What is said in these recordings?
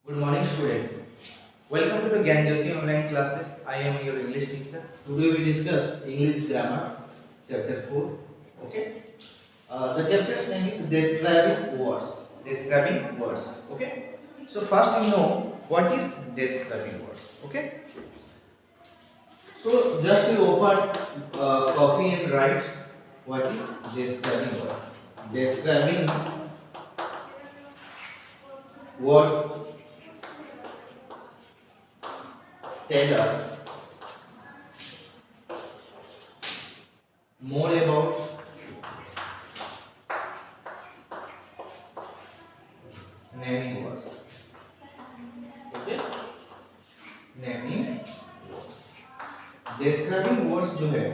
Good morning, student. Welcome to the Gyanjyoti online classes. I am your English teacher. Today we discuss English grammar, chapter 4. Okay. The chapter's name is describing words. Describing words. Okay. So first you know what is describing words. Okay. So just you open copy and write what is describing word. Describing words tell us more about naming words. Okay, naming words. Describing words जो है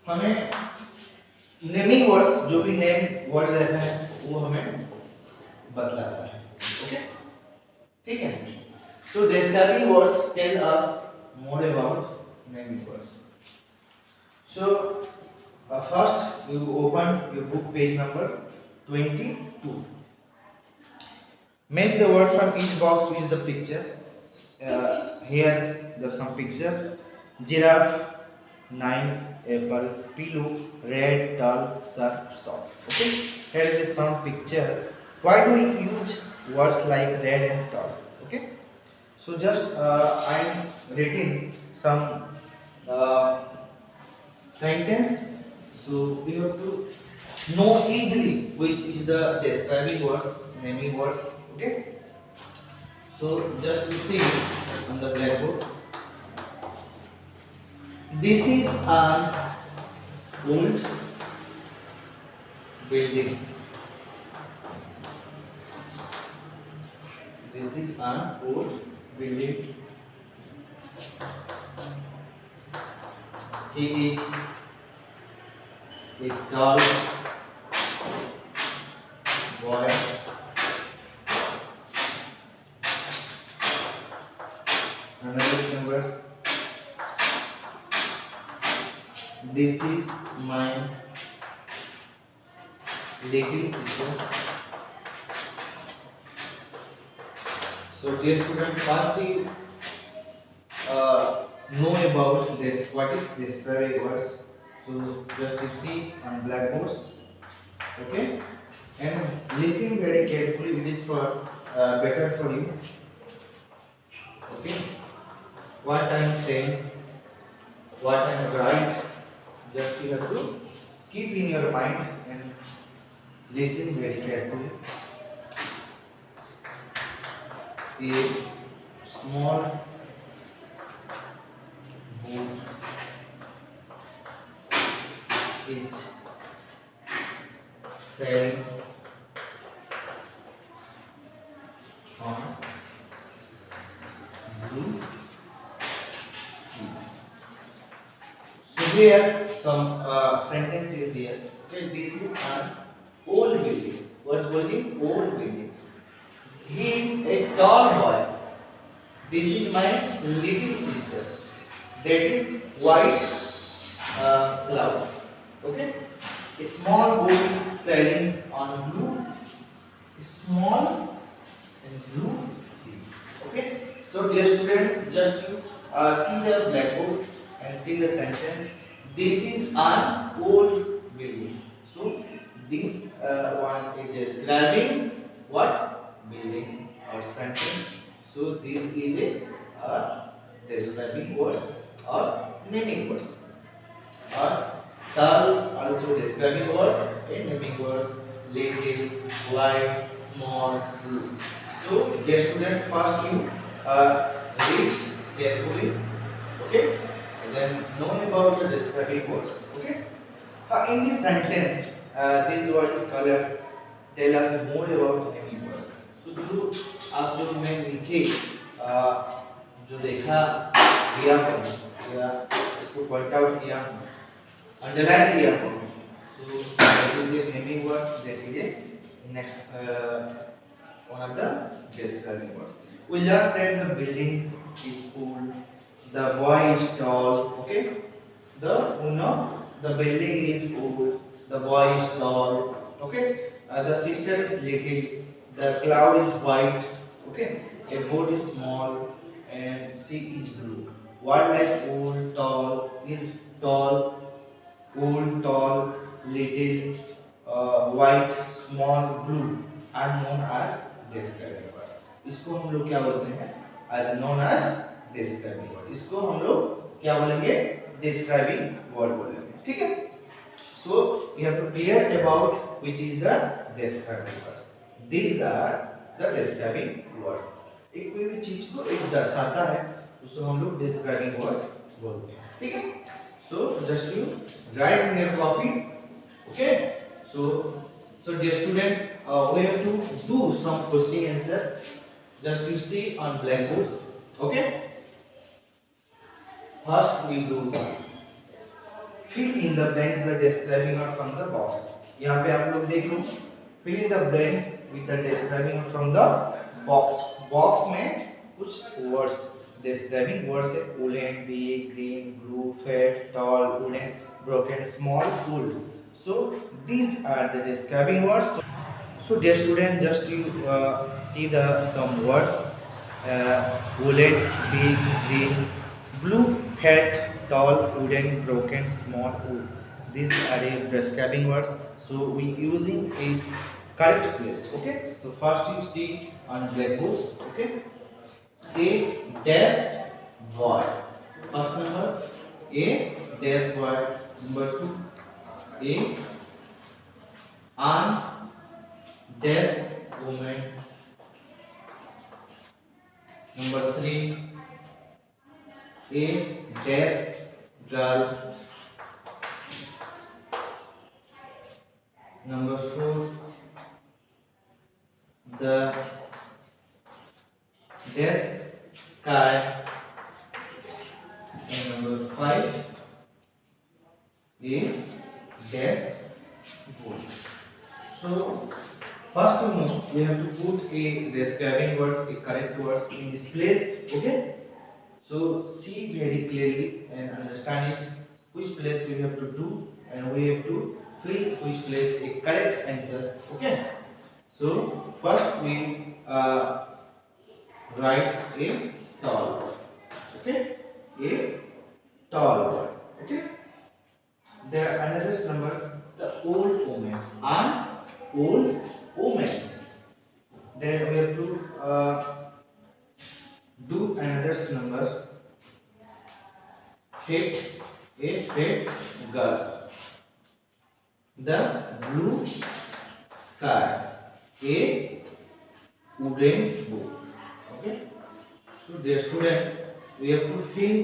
हमें naming words जो भी name word रहता है वो हमें बतलाता है. ओके, ठीक है. So describing words tell us more about naming words. So first you open your book page number 22. Match the word from each box with the picture. Here the some pictures: giraffe, 9, apple, pillow, red, tall, sharp, soft. Okay. Here is some picture. Why do we use words like red and tall? Okay. So just I am writing some sentence. So we have to know easily which is the describing words, naming words. Okay. So just you see on the blackboard. This is an old building. This is an old building. He is a tall boy. Another number. This is my little sister. So dear student, first you know about this. What is describing words? So just you see on blackboards. Okay, and listen very carefully. It is for better for you. Okay, what I am saying, what I am right, just you have to keep in your mind and listen very carefully. A small boat is sailing on blue sea. So here some sentences here. So this is an old building. What building? Old building. He is a tall boy. This is my little sister. That is white cloud. Okay. A small boat is sailing on blue, small and blue sea. Okay. So dear student, just you see the blackboard and see the sentence. This is an old building. So this one is describing what? Building or sentence. So this is a describing words or naming words. Or tall also describing words and naming words. Little, white, small, blue. So dear student, first you read carefully. Okay. And then know about the describing words. Okay. In this sentence, this word is color. Tell us more about naming words. तो जो आप जो मैं नीचे जो देखा किया हूँ या इसको पॉइंट आउट किया हूँ, अंडरलाइन किया हूँ, तो that is a naming word, that is a next one of the describing words. We learned that the building is old, the boy is tall. Okay, the building is old, the boy is tall. Okay, the sister is little. The cloud is white. Okay, a boat is small and sea is blue. Word like old, tall, tall, old, tall, little, white, small, blue are known as describing words. इसको हम लोग क्या बोलते हैं? As known as describing word. इसको हम लोग क्या बोलेंगे? Describing word बोलेंगे. ठीक है? So we have to clear about which is the describing words. These are the describing word. एक कोई भी चीज को एक दर्शाता है उसको हम लोग describing word बोलते हैं. ठीक है? So just you write in your copy. Okay? So dear student, we have to do some question answer. Just you see on blackboards. Okay? First we do fill in the blanks the describing word from the box. यहाँ पे आप लोग देख लो. Fill in the blanks with the describing word from the box. Box में कुछ words describing words है. Woolen, big, green, blue, fat, tall, wooden, broken, small, old. So these are the describing words. So dear student, just you see the some words. Woolen, big, green, blue, fat, tall, wooden, broken, small, old. These are the describing words. So we using is correct place. Okay. So first you see on blackboards. Okay. A dash boy. First number a dash boy. Number 2 a an dash woman. Number 3 a dash girl. Number 4 the dash sky. And number 5 a dash boat. So first we have to put a describing words, a correct words in this place. Okay. So see very clearly and understand it. Which place we have to do and we have to fill which place a correct answer. Okay. So first we write a tall word. Okay. A tall word. Okay. There another number the old woman. An old woman. Then we have to do another number. Fat, a fat girl. The blue sky. A wooden book. Okay. So dear student, we have to fill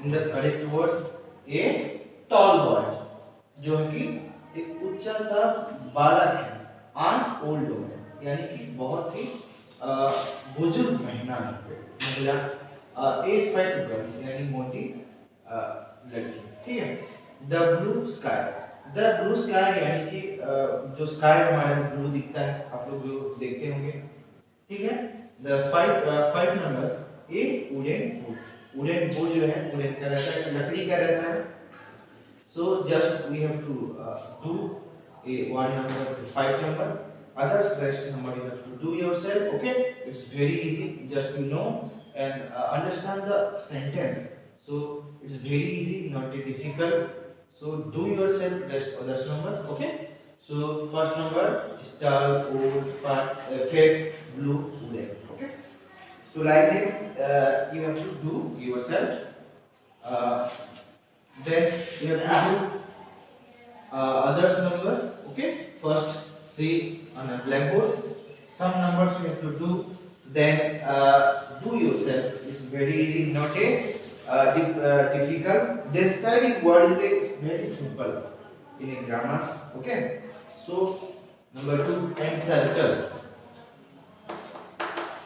in the correct words a tall boy. जो कि एक ऊंचा सा बालक है. An old woman. यानी कि बहुत ही बुजुर्ग महिला. 8 5 गर्ल्स यानी मोटी लड़की. ठीक है. The blue sky. The blue sky यानी कि जो स्काई हमारे ब्लू दिखता है आप लोग जो देखते होंगे. ठीक है. The 5 number A wooden board. Wooden board जो है वुडन का रहता है, लकड़ी का रहता है. So just we have to do a 1 number to 5 number. Others rest number you have to do yourself. Okay, it's very easy. Just you know and understand the sentence. So it's very easy, not difficult. So do yourself rest others number. Okay. So first number is tall, old, fat, blue, wooden. Okay. So like that you have to do yourself. Then you have to do others number. Okay. First see on a blackboard. Some numbers you have to do. Then do yourself. It's very easy, not a difficult. Describing word is a very simple in a grammars. Okay. So number 2 encircle.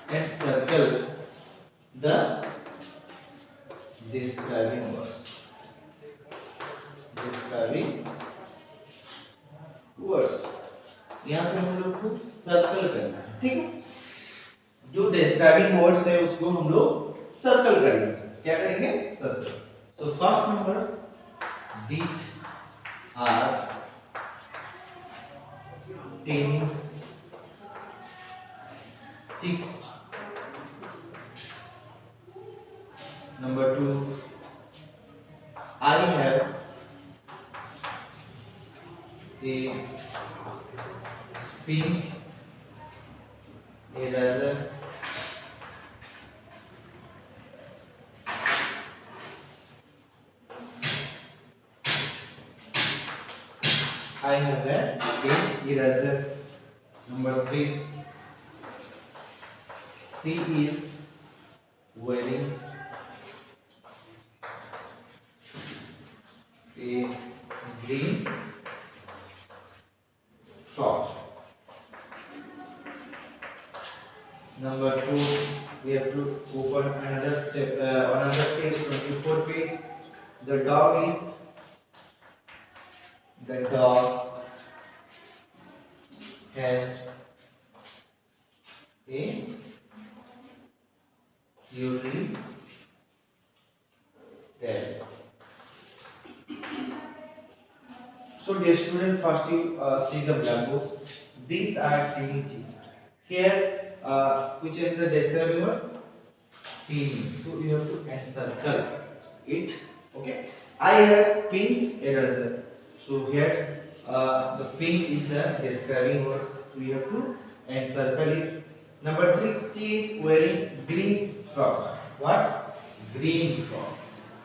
Encircle the describing words. Describing words. यहाँ पे हम लोग को circle करना है. ठीक है. जो डिस्क्राइबिंग वर्ड्स है उसको हम लोग सर्कल करेंगे. क्या करेंगे? Circle. So first number these are 10 chicks Number two, I have a pink eraser. I have a pink eraser. Number three, she is wearing a green frock. Number two, we have to open another step, another page, 24 page. The dog is, the dog has a curly tail. So dear student, first you see the blackboard. These are teeny cheeks. Here, which is the describing words? Teeny. So you have to encircle it. Okay. I have pink eraser. So here, the pink is the describing words. So you have to encircle it. Number three, she is wearing green frock. What? Green frock.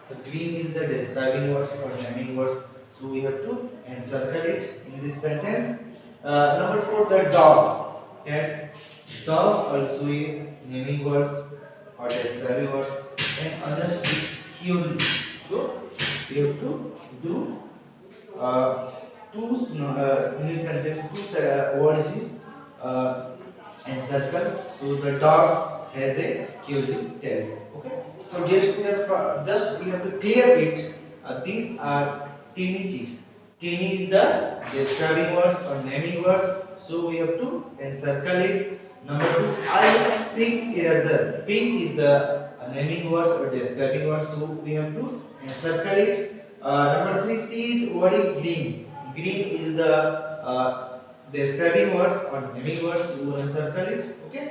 So green is the describing words or naming words. So we have to encircle it in this sentence. Number four, the dog. Okay. Dog also a naming words or describing words, and others is curly. So we have to do in this sentence two words is encircle. So the dog has a curly tail. Okay. So dear student, just we have to clear it. These are teeny cheeks. Teeny is the describing words or naming words. So we have to encircle it. Number two, I have pink eraser. Pink is the naming words or describing words. So we have to encircle it. Number three, she is wearing green. Green is the describing words or naming words. So we encircle it. Okay.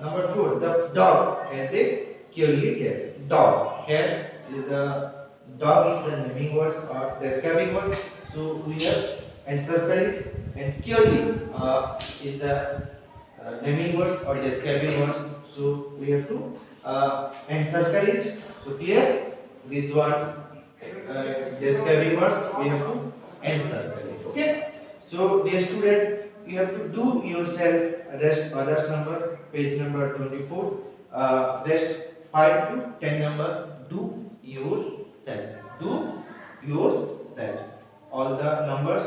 Number four, the dog has a curly tail. Dog. Here is the dog is the naming words or describing word. So we have encircle it, and curly is the naming words or describing words. So we have to encircle it. So clear this one describing words we have to encircle it. Okay. So dear student, you have to do yourself rest others number page number 24. Rest 5 to 10 number. Do yourself. Do yourself. All the numbers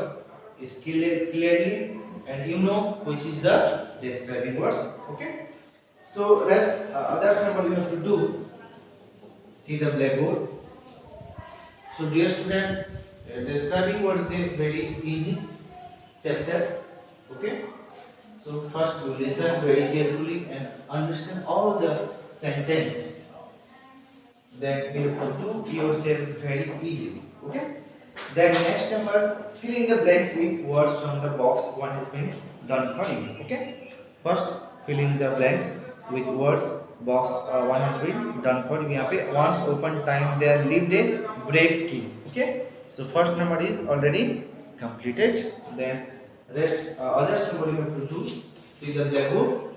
is clearly, and you know which is the describing words. Okay. So rest others number you have to do. See the blackboard. So dear student, describing words is very easy chapter. Okay. So first you listen very carefully and understand all the sentence. Then you have to do yourself very easily. Okay. Then next number, fill in the blanks with words from the box. One has been done for you. Okay. First fill in the blanks with words. Box one has been done for you. यहाँ पे once open time there leave a break key. Okay. So first number is already completed. Then rest others number you have to do. See the blackboard.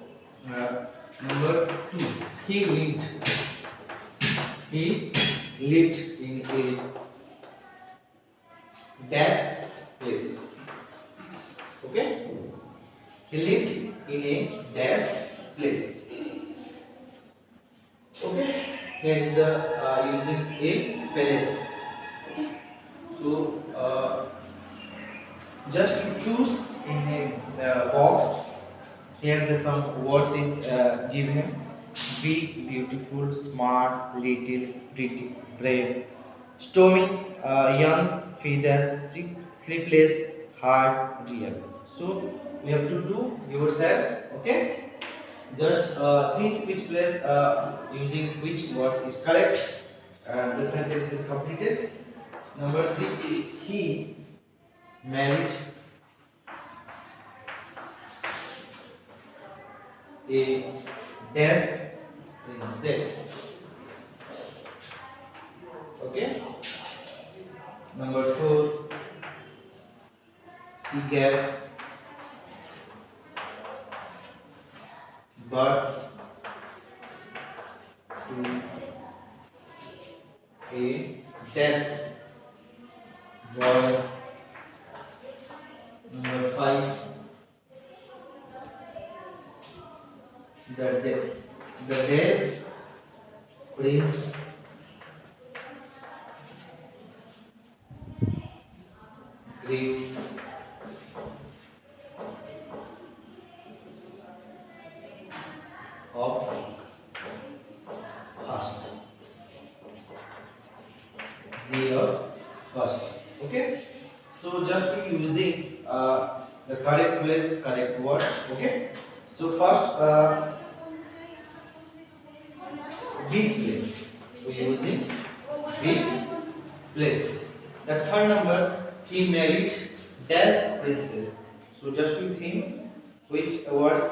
Number two. He lived. He lived in a dash place. Okay. He lived in a dash place. Okay. Here is the using a palace. So just you choose in a box. Here the some words is given. Big, beautiful, smart, little, pretty, brave, stormy, young, feather, sleepless, hard, real. So we have to do yourself. Okay. Just think which place using which words is correct. The sentence is completed. Number three, he married a dash princess. she gave birth to a dash boy. Number 5, the dash prince grew up fast. Grew up fast. Okay. So just be using the correct place, correct word. Okay. So first, big place. We using big place. The third number, he married dash princess. So just to think which words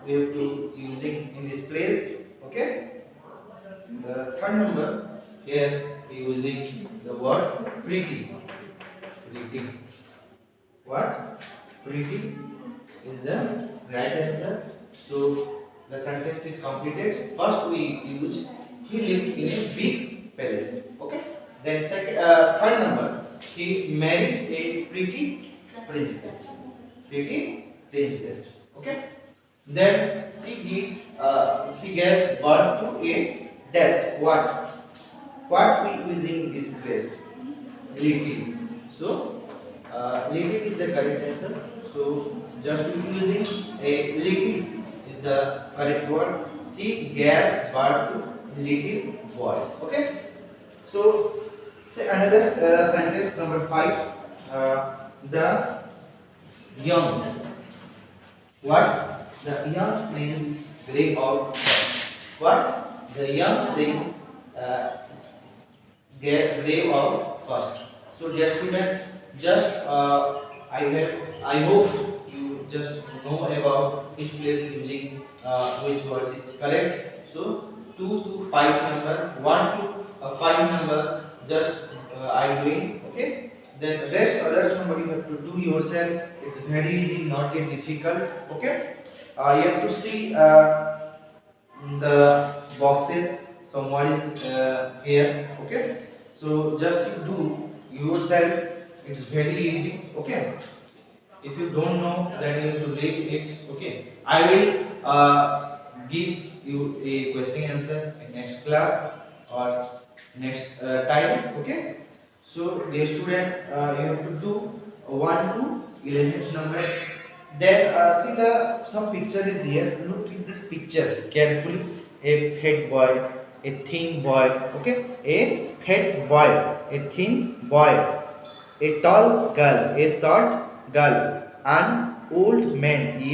we have to using in this place. Okay. The third number, here we using the words pretty. Pretty. What? Pretty is the right answer. So the sentence is completed. First we use he lived in a big palace. Okay. Then second, third number, he married a pretty princess. Pretty princess. Okay. Then she gave birth to a dash. What? What we using this place? Little. So little is the correct answer. So just using a little is the correct word. She gave birth to little boy. Okay. So say another sentence number 5. The young. What? The young means gray or white. What? The young means gray or first. So dear student, just I hope you just know about which place using which words is correct. So 2 to 5 number, 1 to 5 number, just I doing. Okay. Then rest others number you have to do yourself. It's very easy, not yet difficult. Okay. You have to see the boxes. So what is here? Okay. So just you do yourself. It's very easy. Okay. If you don't know, then you have to read it. Okay. I will give you a question answer in next class or next time. Okay. So dear student, you have to do 1 to 11 number. Then see the some picture is here. Look at this picture carefully. A fat boy, a thin boy. Okay, a fat boy, a thin boy, a tall girl, a short girl, an old man, a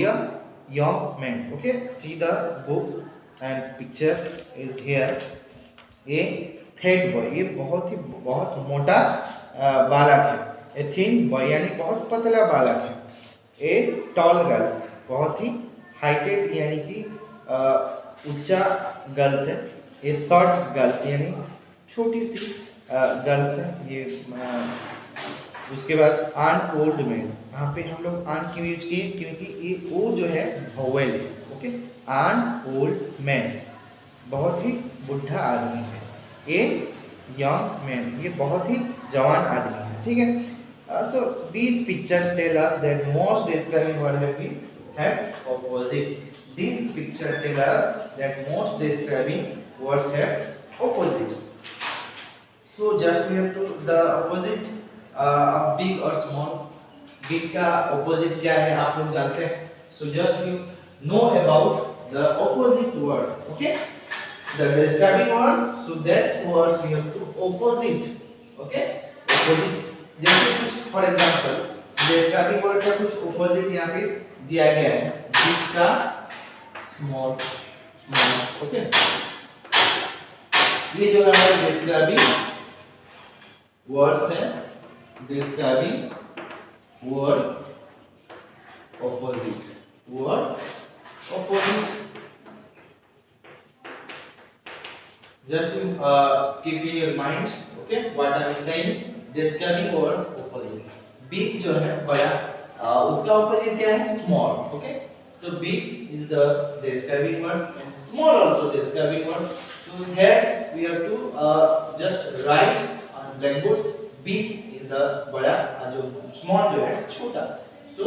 young man. Okay, see the book and pictures is here. A fat boy, ये बहुत मोटा बालक है. A thin boy यानी बहुत पतला बालक है. ए टॉल गर्ल्स, बहुत ही हाइटेड यानी कि ऊंचा गर्ल्स है. ए शॉर्ट गर्ल्स यानी छोटी सी गर्ल्स है. ये उसके बाद आन ओल्ड मैन, यहाँ पे हम लोग आन क्यों यूज किए, क्योंकि ये ओ जो है वोवेल है. ओके, आन ओल्ड मैन बहुत ही बुढ़ा आदमी है. ए यंग मैन, ये बहुत ही जवान आदमी है. ठीक है. So these pictures tell us that most describing word have opposite. These picture tell us that most describing words have opposite. So just we have to the opposite of big और small. Big का opposite क्या है आप लोग जानते हैं. So just you know about the opposite word. Okay, the describing words, so that's words we have to opposite. Okay, opposite जैसे कुछ for example describing word का कुछ opposite यहाँ पे दिया गया है. big का small. Okay, ये जो हमारे describing words है, describing word opposite. Just to keep in your mind, okay, what I am saying, describing words opposite. Big जो है बड़ा, उसका ऑपोजिट क्या है? Small. Okay, so big is the describing word and small also describing word. So here we have to just write on blackboard. Big is the बड़ा, जो small जो है छोटा. So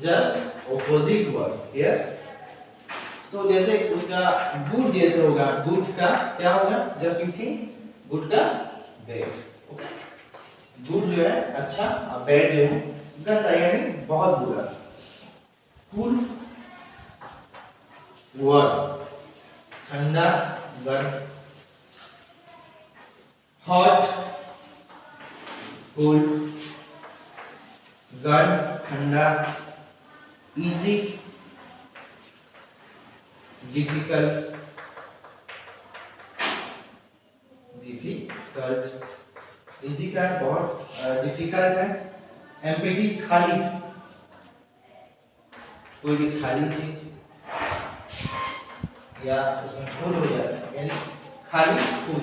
just opposite words here. So जैसे उसका good जैसे होगा, good का क्या होगा? जस्ट यू थिंक गुड का बैड. ओके, गुड जो है अच्छा और बैड जो है गंदा यानी बहुत बुरा. कूल वर्म, ठंडा गर्म. हॉट कूल, गर्म ठंडा. Easy difficult, difficult. इजी का बहुत, डिफिकल्ट है. एम्प्टी खाली, कोई भी खाली चीज या उसमें फुल हो जाता है यानी खाली फुल.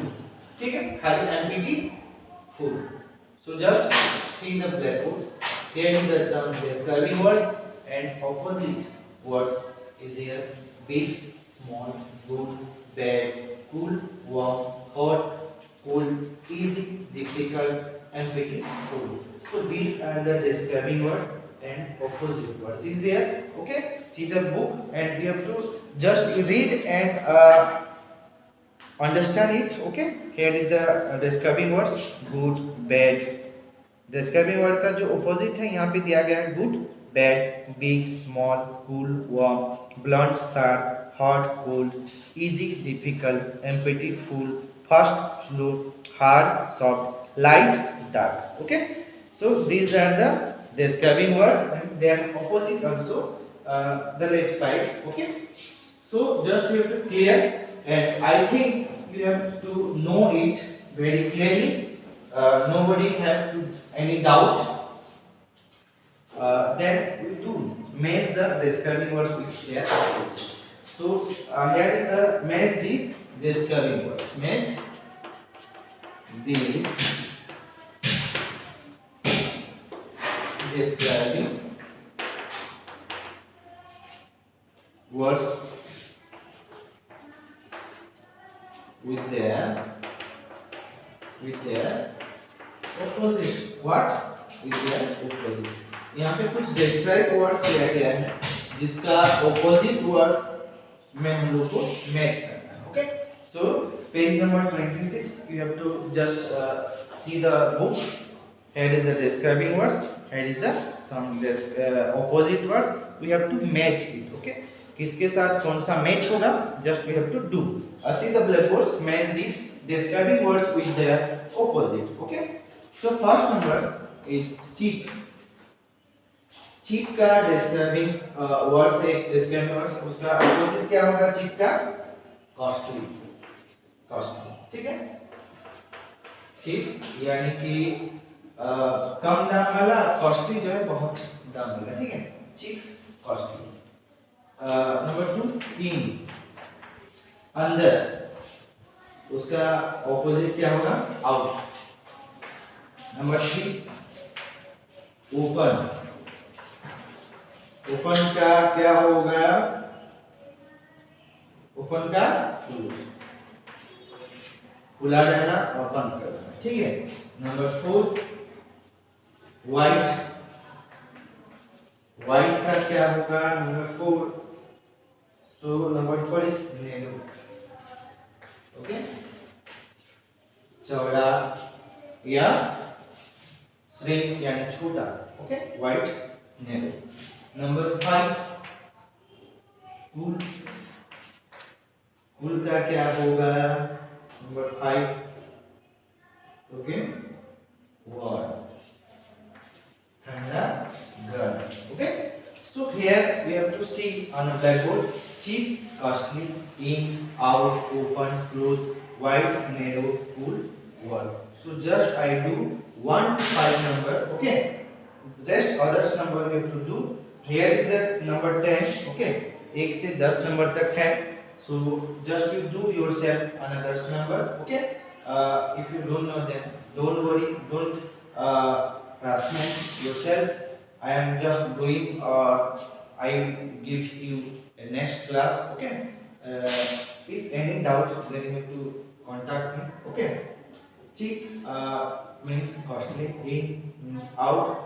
ठीक है, खाली empty full. So just see the blackboard. Here is the some describing words and opposite words is here. Big, small, good, bad, cool, warm, hot, cold, easy, difficult, empty, full. So these are the describing word and opposite words is here. Okay, see the book and you have to just read and understand it. Okay, here is the describing words good, bad. describing word का जो opposite है यहाँ पे दिया गया है good, bad, big, small, cool, warm, blunt, sharp, hot, cold, easy, difficult, empty, full, fast, slow, hard, soft, light, dark. Okay, so these are the describing words and their opposite also, the left side. Okay, so just you have to clear and I think you have to know it very clearly. Nobody have to any doubt. Then we do match the describing words with here. So here is the match these describing words. Match these describing words with their opposite. What? With their opposite. यहाँ पे कुछ describe word दिया गया है जिसका opposite words में हम लोग को मैच करना है. Okay, so page number 26 you have to just see the book. Here is the describing words, here is the some opposite words. We have to match it. Okay, किसके साथ कौन सा मैच होगा? Just we have to do. See the blackboards, match these describing words with their opposite. Okay, so first number is cheap. cheap का describing words है, describing words उसका opposite क्या होगा? cheap का costly. costly, ठीक है. cheap यानी कि कम दाम वाला, costly जो है बहुत दाम वाला. ठीक है, cheap, costly. नंबर 2 in, अंदर, उसका ऑपोजिट क्या होगा? आउट. Number 3 open. ओपन का क्या होगा? ओपन का क्लोज, खुला रहना और बंद करना. ठीक है. Number 4 white. वाइट का क्या होगा? Number 4. so number 4 is narrow. Okay, चौड़ा या श्रिंक यानी छोटा. Okay, white, narrow. Number 5 cool. Cool का क्या होगा? नंबर 5 ओके, वार्म, ठंडा गर्म. Okay, so here we have to see on a blackboard cheap, costly, in, out, open, close, wide, narrow, cool, warm. So just I do 1 to 5 number. Okay, rest others number we have to do. Here is the number 10. Okay, 1 से 10 number तक है. So just you do yourself another number. Okay, if you don't know then don't worry, don't harassment yourself. I am just doing I give you a next class. Okay. If any doubt, then you have to contact me. Okay. Cheap means costly. In means out.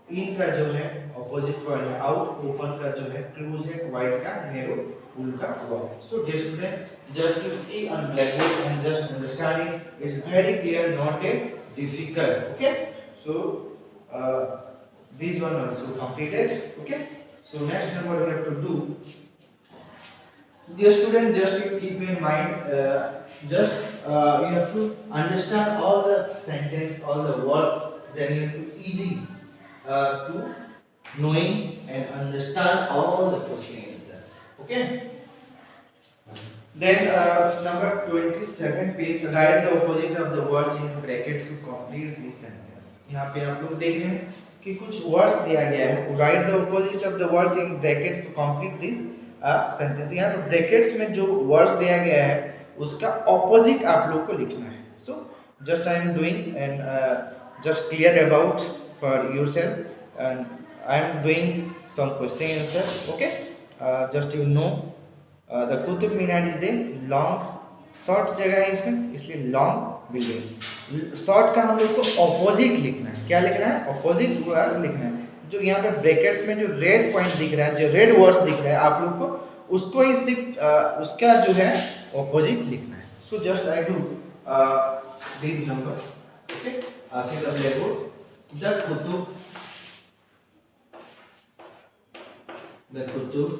इन का जो है opposite word है out, open का जो है close है, wide का narrow, full का wide. So dear student, just you see on blackboard and just understanding, it's very clear, not a difficult. Okay, so this one also completed. Okay, so next number we have to do. Dear student, just you keep in mind, you have to understand all the sentence, all the words, then you have to easy to knowing and understand all the questions. Okay. Then number 27 page, write the opposite of the words in brackets to complete this sentence. यहाँ पे आप लोग देख रहे हैं कि कुछ words दिया गया है. Write the opposite of the words in brackets to complete this sentence. यहाँ पे brackets में जो words दिया गया है उसका opposite आप लोग को लिखना है. So just I am doing and just clear about for yourself and I am doing some question answers. Okay, just you know. The Qutub Minar is a long, short जगह है इसमें इसलिए लॉन्ग बिल्डिंग. शॉर्ट का हम लोग को ऑपोजिट लिखना है. क्या लिखना है? ऑपोजिट वर्ड लिखना है. जो यहाँ पे ब्रैकेट्स में जो रेड पॉइंट दिख रहा है, जो रेड वर्ड्स दिख रहा है आप लोग को, उसको उसका जो है ऑपोजिट लिखना है. So just I do this number. Okay, see the blackboard. The Qutub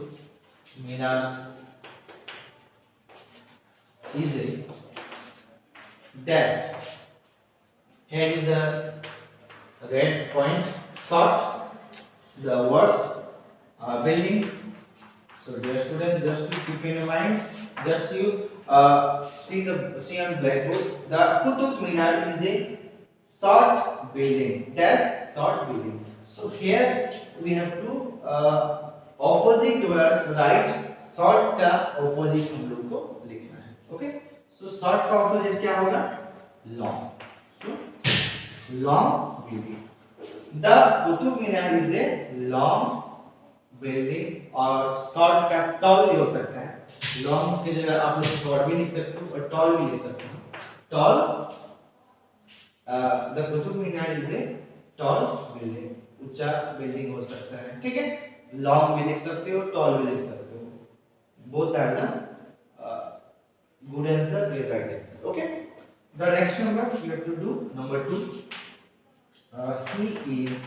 Minar is a dash. Here is the red point. Short the words building. So dear students, just to keep in mind, just you see on blackboard. The Qutub Minar is a short building. Dash short building. So here we have to opposite words write. Short का opposite हम लोग को लिखना है. Okay, so short का opposite क्या होगा? Long. So long building. The Qutub Minar is a long building. और शॉर्ट का टॉल भी हो सकता है. लॉन्ग की जगह आप लोग शॉर्ट भी लिख सकते हो और टॉल भी लिख सकते हो. Tall, the Qutub Minar is a tall building. ऊंचा बिल्डिंग हो सकता है. ठीक है, लॉन्ग भी लिख सकते हो, टॉल भी लिख सकते हो. Both are the good answer, the right answer. Okay, the next number you have to do number 2. He is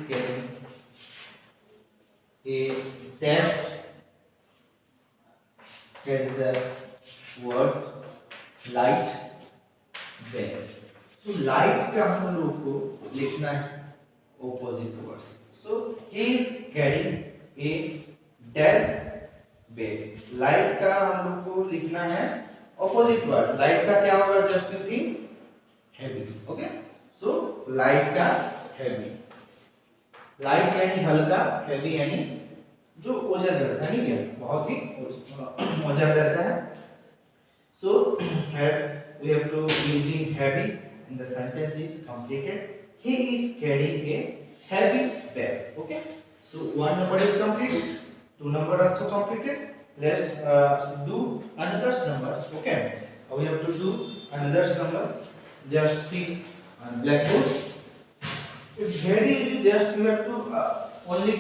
carrying a desk. Here is the words light bag. So light का हम लोग को लिखना है opposite words. So he is carrying a desk bag. Light का हम लोग को लिखना है ऑपोजिट वर्ड. लाइट का क्या होगा? Just you think heavy. Okay, so light का हेवी. लाइट यानी हल्का, हेवी यानी जो ओझल रहता है, नहीं है बहुत ही ओझल रहता है. सो we have to using heavy in the sentence is completed. He is carrying a heavy bag. Okay, so one number is completed, two number also completed. Let's do another number. Okay, we have to do another number. Just see on blackboard. It's very easy. Just you have to only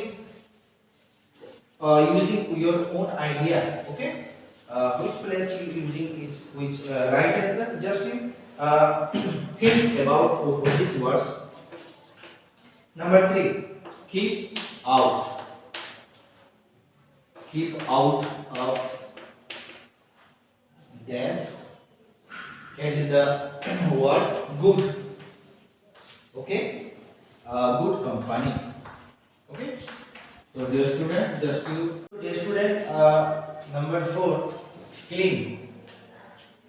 using your own idea. Okay, which place we using is which right answer. Just you think about opposite words. Number 3, keep out. Keep out of dash. And the words good. Okay, good company. Okay, so dear student, just you. Dear student, number 4, clean.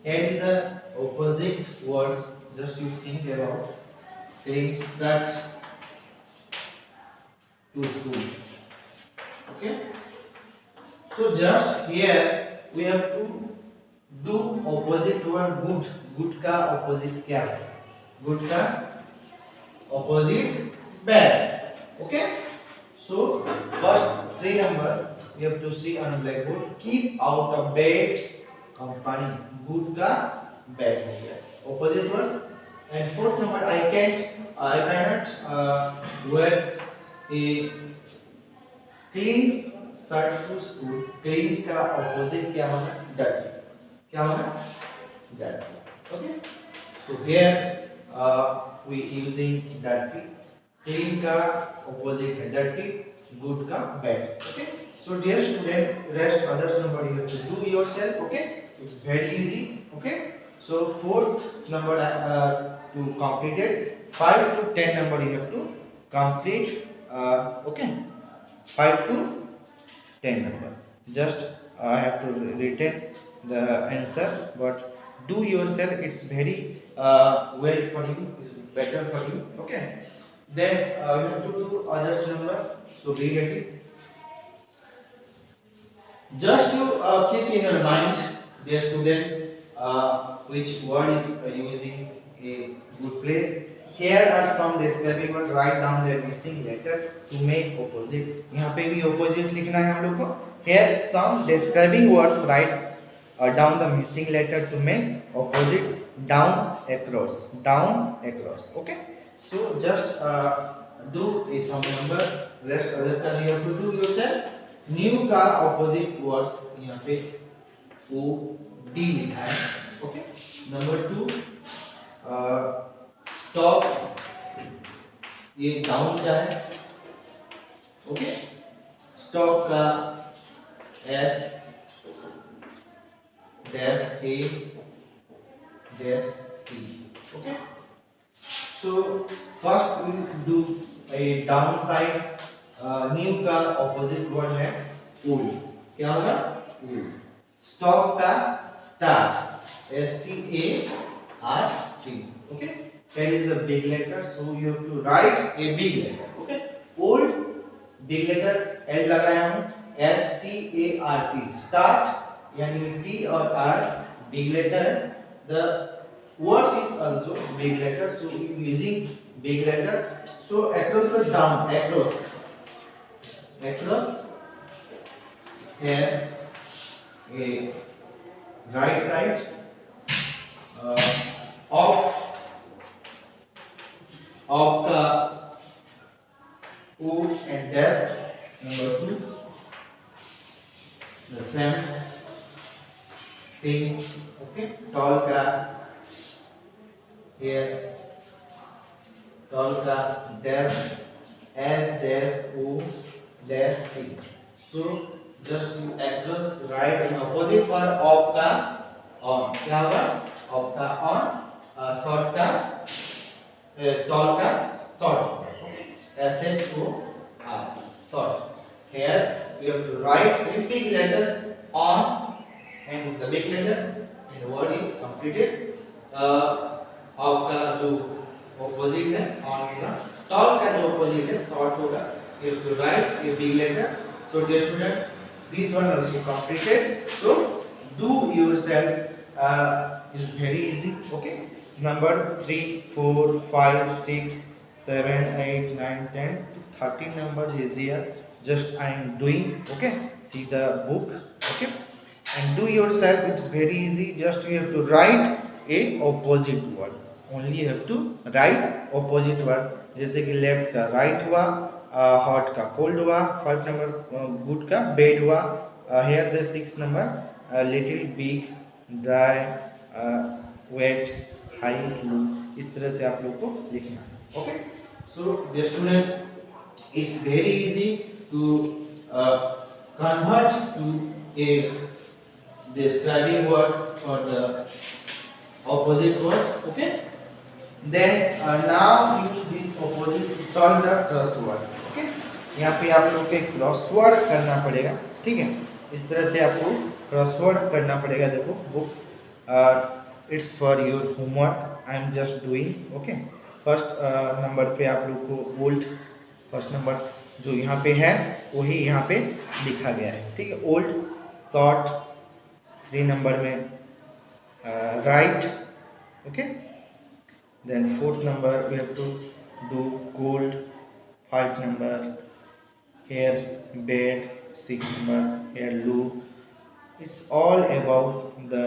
Here is the opposite words. Just you think about clean. Shirt to school. Okay, so just here we have to do opposite word good. Good का opposite क्या है? good का opposite bad. Okay, so first 3 number you have to see on blackboard. Keep out of bad company. Good का bad हो गया, opposite words. And fourth number, I cannot wear a clean shirt to school. Clean का opposite क्या होगा? Dirty. क्या होगा? Dirty. Okay, so here we using dirty. Clean का ऑपोजिट है डर्टी, गुड का bad. Okay, so dear student, rest others number you have to do yourself. Okay, it's very easy. Okay, so fourth number to complete it. 5 to 10 number you have to complete. Okay, 5 to 10 number. Just I have to retain the answer, but do yourself. It's very well for you. It's better for you. Okay. Then you have to do others number. So be ready. Just you keep in your mind, dear student, which word is using a good place. Here are some describing words. Write down the missing letter to make opposite. यहाँ पे भी opposite लिखना है हम लोग को. Here some describing words. Write down the missing letter to make opposite. Down, across, down, across. Okay. So just do a some number. Rest others are you have to do yourself. New का opposite word यहाँ पे O D लिखा है. Okay. Number 2. Stop, ये down का है. Okay, stop का S dash A dash T. Okay, so first we do a down side. New का ऑपोजिट वर्ड है ओल्ड. क्या होगा? ओल्ड. स्टॉप का start, S T A R T. Okay, that is the big letter, so you have to write a big letter. Okay, old big letter L लगाया हूँ. S T A R T. Start यानी T और R big letter. The words is also big letter, so using big letter. So across the down, across here a right side. Of का O and dash. Number 2, the same things. Okay, tall का here, tall का dash S dash O dash T. So just you across right and opposite पर of का on. क्या होगा? of का on. short का tall का short. S O R, short. Here you have to write a big letter on, and is the big letter, and the word is completed. of का जो opposite है on होगा, tall का जो opposite है short होगा. You have to write a big letter. So dear student, this one also completed. So do yourself. Is very easy. Okay, number 3, 4, 5, 6, 7, 8, 9, 10, 13 numbers is here. Just I am doing. Okay, see the book. Okay, and do yourself. It's very easy. Just you have to write a opposite word. Only you have to write opposite word. जैसे कि left का right हुआ, hot का cold हुआ, 5 number good का bad हुआ. Here the 6 number little, big, dry, wet, high, low. इस तरह से आप लोग को लिखना है. Okay, so dear student, it's very easy to convert to a describing words for the opposite words. Okay, then now use this opposite to solve the crossword. Okay, यहाँ पे आप लोग के क्रॉसवर्ड करना पड़ेगा. ठीक है, इस तरह से आपको क्रॉसवर्ड करना पड़ेगा. देखो book, it's for your homework. I am just doing. Okay, first number पे आप लोग को ओल्ड, फर्स्ट नंबर जो यहाँ पे है वही यहाँ पे लिखा गया है. ठीक है, ओल्ड, शॉर्ट, 3 नंबर में right. Okay, Then fourth number we have to do gold. Five number hair bed. Six number hair loop. It's all about the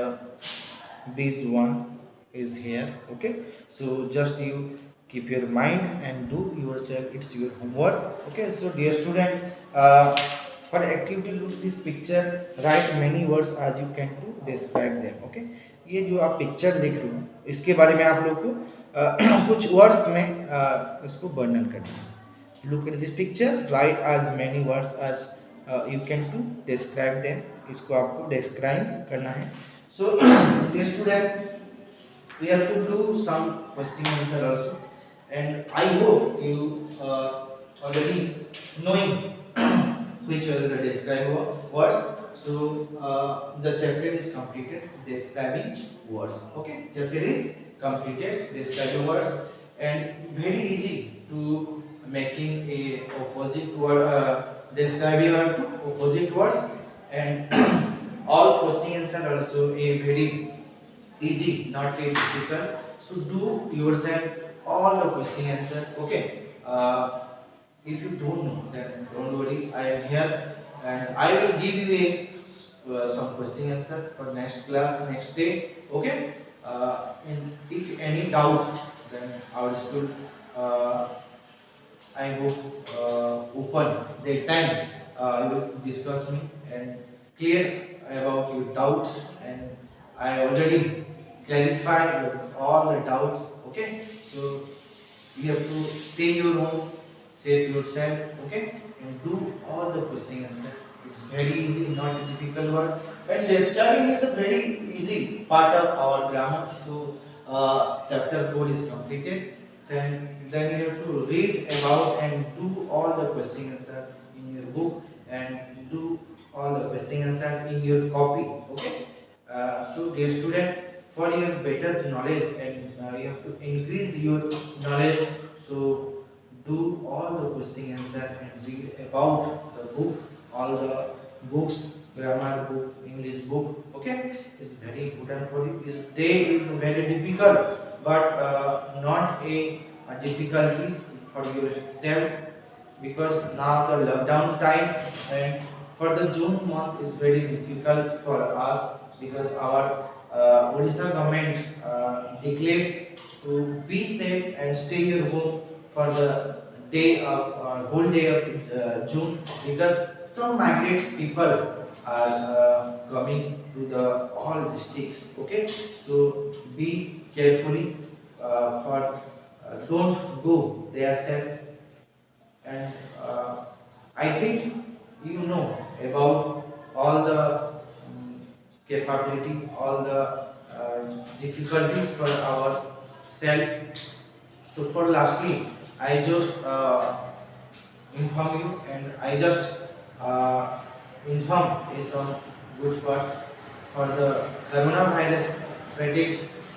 this one is here. Okay, so just you keep your mind and do yourself, it's your homework. Okay, so dear student, for activity look this picture, write many words as you can to describe them. Okay, ये जो आप picture देख रहे हो इसके बारे में आप लोग को कुछ वर्ड्स में इसको वर्णन करना है. Look at this picture, write as many words as you can to describe them. इसको आपको describe करना है. So dear student, we have to do some question answer also, and I hope you already knowing which are the describe words. So the chapter is completed describing words. Okay, chapter is completed describing words, and very easy to making a opposite word, describing opposite words, and all questions are also a very easy, not very difficult. So do yourself all the question answer. Okay, if you don't know then don't worry, I am here and I will give you a some question answer for next class, next day. Okay, and if any doubt then our school I hope open the time you discuss me and clear about your doubts, and I already clarified all the doubts. Okay, so you have to stay your home, save yourself. Okay, and do all the question answer. It's very easy, not a difficult word. And describing is a very easy part of our grammar. So chapter 4 is completed. Then you have to read about and do all the question answer in your book and do all the question answer in your copy. Okay, so dear student, for your better knowledge and you have to increase your knowledge, so do all the question answer and read about the book, all the books, grammar book, English book. Okay, it's very important for you. This day is very difficult, but not a difficulties for yourself, because now the lockdown time, and for the June month is very difficult for us because our Odisha government declares to be safe and stay your home for the day of whole day of June, because some migrant people are coming to the all districts. Okay, so be carefully for don't go there self, and I think you know about all the capability, all the difficulties for our self. So for lastly, I just inform you, and I just inform is some good words for the coronavirus spread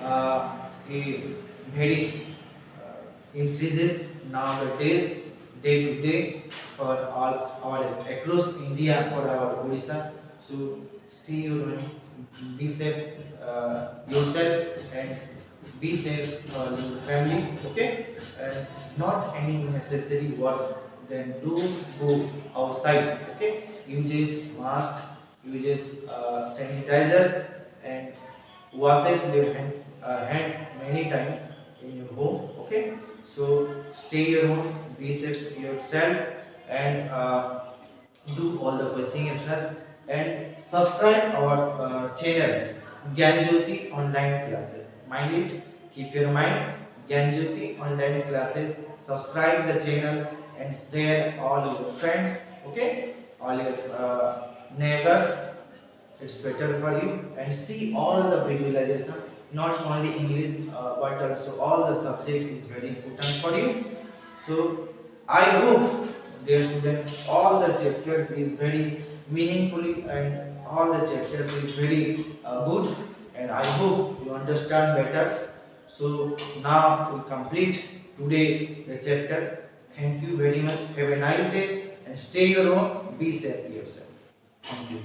a very increases nowadays day to day for all our across India, for our Odisha. So stay your home, be safe yourself, and be safe for your family. Okay, and not any necessary work, then don't go outside. Okay, uses mask, uses sanitizers, and washes your hand many times in your home. Okay, so stay your home, be safe yourself, and do all the question answer, and subscribe our channel Gyan Jyoti online classes. Mind it, keep your mind, Gyan Jyoti online classes. Subscribe the channel and share all your friends. Okay, all your neighbors. It's better for you, and see all the visualization, not only English but also all the subject is very important for you. So I hope, dear students, all the chapters is very meaningfully, and all the chapters is very good, and I hope you understand better. So now we complete today the chapter. Thank you very much. Have a nice day and stay your own. Be safe yourself. Thank you.